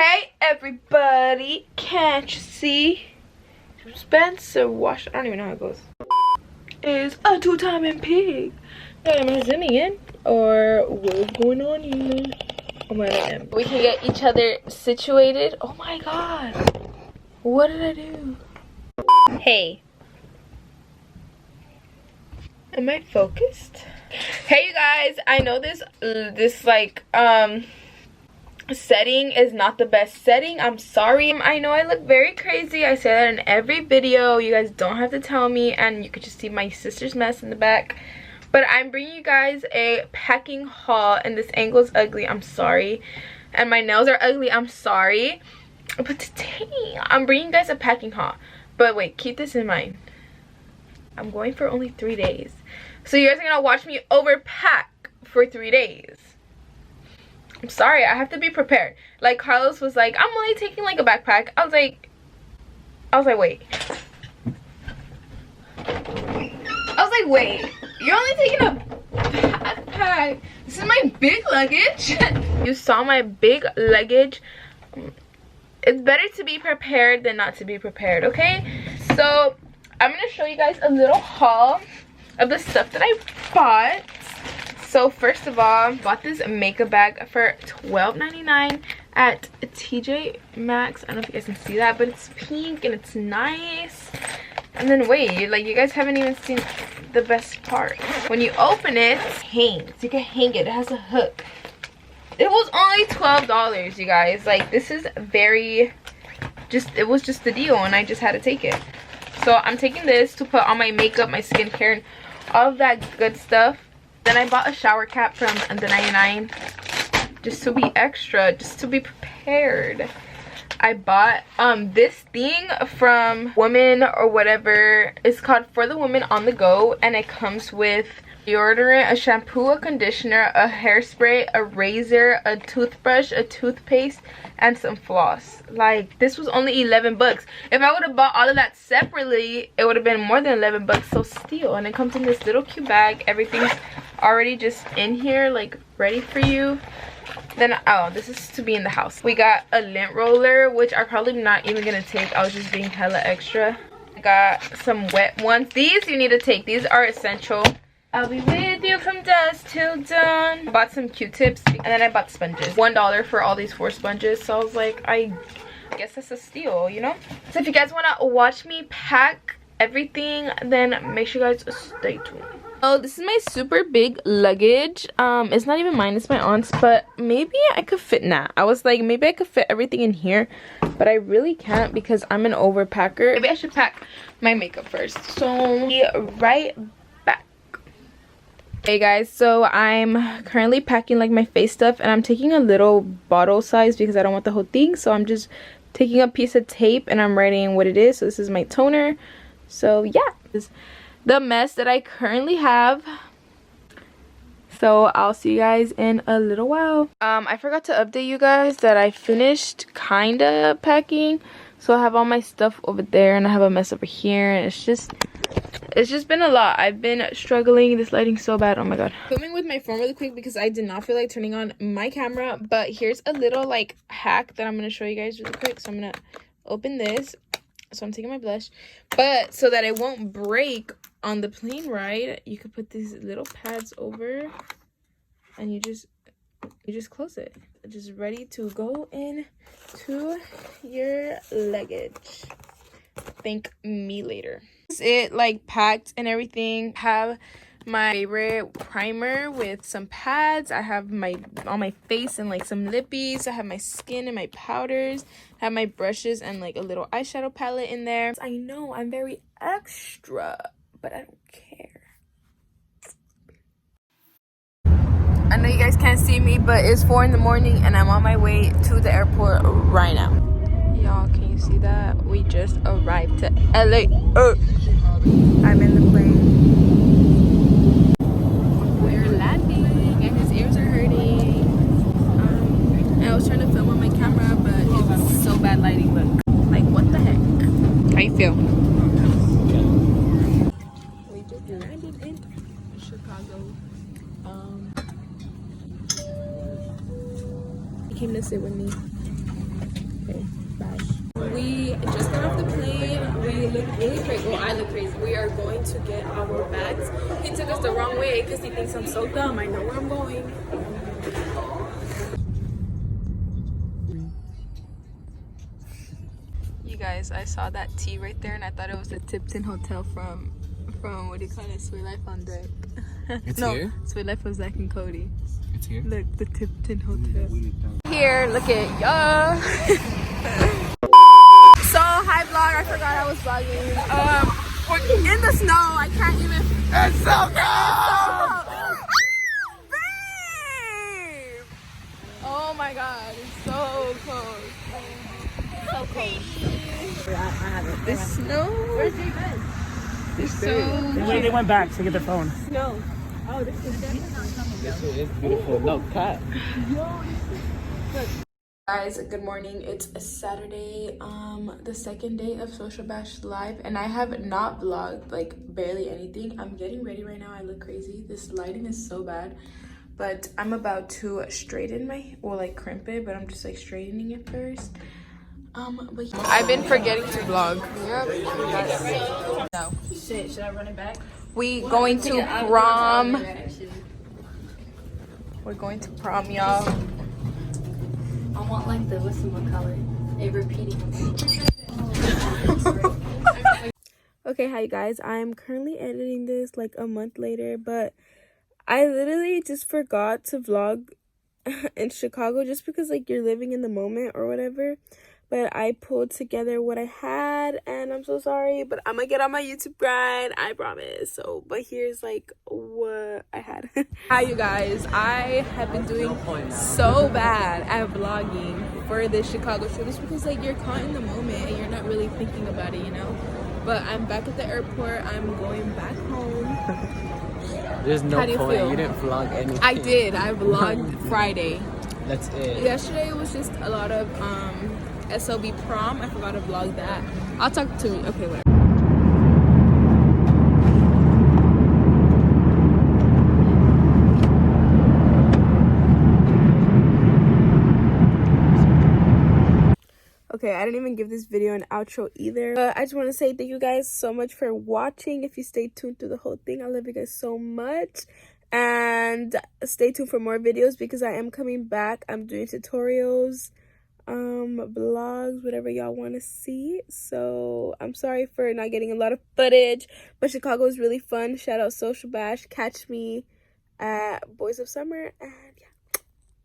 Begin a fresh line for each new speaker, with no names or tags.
Hey everybody, can't you see? Spencer Wash, I don't even know how it goes. Is a two-timing pig. Am I zooming in? Or what's going on here? Oh my god. We can get each other situated. Oh my god. What did I do? Hey. Am I focused? Hey you guys, I know this setting is not the best setting. I'm sorry. I know I look very crazy. I say that in every video. You guys don't have to tell me, and you could just see my sister's mess in the back. But I'm bringing you guys a packing haul, and this angle is ugly. I'm sorry. And my nails are ugly. I'm sorry. But today, I'm bringing you guys a packing haul. But wait, keep this in mind. I'm going for only 3 days. So you guys are gonna watch me overpack for 3 days. I'm sorry, I have to be prepared. Like Carlos was like, I'm only taking like a backpack. I was like, wait. Wait, you're only taking a backpack. This is my big luggage. You saw my big luggage. It's better to be prepared than not to be prepared, okay? So I'm gonna show you guys a little haul of the stuff that I bought. So first of all, I bought this makeup bag for $12.99 at TJ Maxx. I don't know if you guys can see that, but it's pink and it's nice. And then wait, like you guys haven't even seen the best part. When you open it, it hangs. You can hang it. It has a hook. It was only $12, you guys. Like this is very, it was just the deal, and I just had to take it. So I'm taking this to put on my makeup, my skincare, and all of that good stuff. Then I bought a shower cap from the 99 just to be extra, just to be prepared. I bought this thing from Woman or whatever. It's called For the Woman on the Go, and it comes with deodorant, a shampoo, a conditioner, a hairspray, a razor, a toothbrush, a toothpaste, and some floss. Like this was only 11 bucks. If I would have bought all of that separately, it would have been more than 11 bucks. So steal. And it comes in this little cute bag. Everything's already just in here, like ready for you. Then oh, this is to be in the house. We got a lint roller, which I'm probably not even gonna take. I was just being hella extra. I got some wet ones. These you need to take. These are essential. I'll be with you from dusk till dawn. I bought some Q-tips, and then I bought sponges. $1 for all these 4 sponges. So I was like, I guess that's a steal, you know? So if you guys want to watch me pack everything, then make sure you guys stay tuned. Oh, this is my super big luggage. It's not even mine, it's my aunt's, but maybe I could fit I was like, maybe I could fit everything in here, but I really can't because I'm an overpacker. Maybe I should pack my makeup first. So be right back. Hey guys, so I'm currently packing like my face stuff, and I'm taking a little bottle size because I don't want the whole thing. So I'm just taking a piece of tape and I'm writing what it is. So this is my toner. So yeah, this is the mess that I currently have. So I'll see you guys in a little while. I forgot to update you guys that I finished kinda packing. So I have all my stuff over there, and I have a mess over here, and it's just been a lot. I've been struggling. This lighting's so bad. Oh my god. Filming with my phone really quick because I did not feel like turning on my camera. But here's a little like hack that I'm gonna show you guys really quick. So I'm gonna open this. So I'm taking my blush, but so that it won't break on the plane ride, you could put these little pads over, and you just close it. It's just ready to go in to your luggage. Thank me later. This is it, like packed and everything. Have my favorite primer with some pads. I have on my face and like some lippies. I have my skin and my powders. I have my brushes and like a little eyeshadow palette in there. I know I'm very extra, but I don't care. I know you guys can't see me, but it's 4 in the morning and I'm on my way to the airport right now. Y'all, can you see that? We just arrived to LA. I'm in the plane. We're landing and his ears are hurting. And I was trying to film on my camera, but it was so bad lighting. Look, like what the heck? How you feel? We just landed in Chicago. He came to sit with me. just got off the plane. We look really crazy. Well, I look crazy. We are going to get our bags. He took us the wrong way because he thinks I'm so dumb. I know where I'm going. You guys, I saw that T right there and I thought it was the Tipton Hotel from what do you call it? Sweet Life on Deck.
It's
no,
here?
Sweet Life was Zach and Cody.
It's here?
Look, the Tipton Hotel. Here, look at y'all. So, hi vlog, I forgot I was vlogging. We're in the snow, I can't even.
It's so cold!
Babe! Oh my god, it's so cold. So cold. The snow. Where's your bed? It's so.
They went back to get their phone.
No. Oh, this is
Beautiful. No, cat.
Guys, good morning. It's a Saturday, the second day of Social Bash Live, and I have not vlogged like barely anything. I'm getting ready right now. I look crazy. This lighting is so bad, but I'm about to straighten my, or like crimp it, but I'm just like straightening it first. But yeah. I've been forgetting to vlog. Yep. No.
Shit, should I run it back?
We going to prom. We're going to prom, y'all.
I want like the whatchamacallit, a repeating.
Okay, hi guys. I'm currently editing this like a month later, but I literally just forgot to vlog in Chicago just because like you're living in the moment or whatever. But I pulled together what I had and I'm so sorry, but I'm gonna get on my YouTube grind, I promise. So, but here's like what I had. Hi you guys, I have been doing so bad at vlogging for this Chicago trip just because like you're caught in the moment and you're not really thinking about it, you know? But I'm back at the airport, I'm going back home.
There's no
How do you
point.
feel?
You didn't vlog anything.
I did, I vlogged Friday.
That's it.
Yesterday was just a lot of SLB prom. I forgot to vlog that. I'll talk to you. Okay, whatever. Okay, I didn't even give this video an outro either. I just want to say thank you guys so much for watching. If you stayed tuned through the whole thing, I love you guys so much. And stay tuned for more videos because I am coming back. I'm doing tutorials, vlogs, whatever y'all want to see. So I'm sorry for not getting a lot of footage, but Chicago is really fun. Shout out Social Bash. Catch me at Boys of Summer.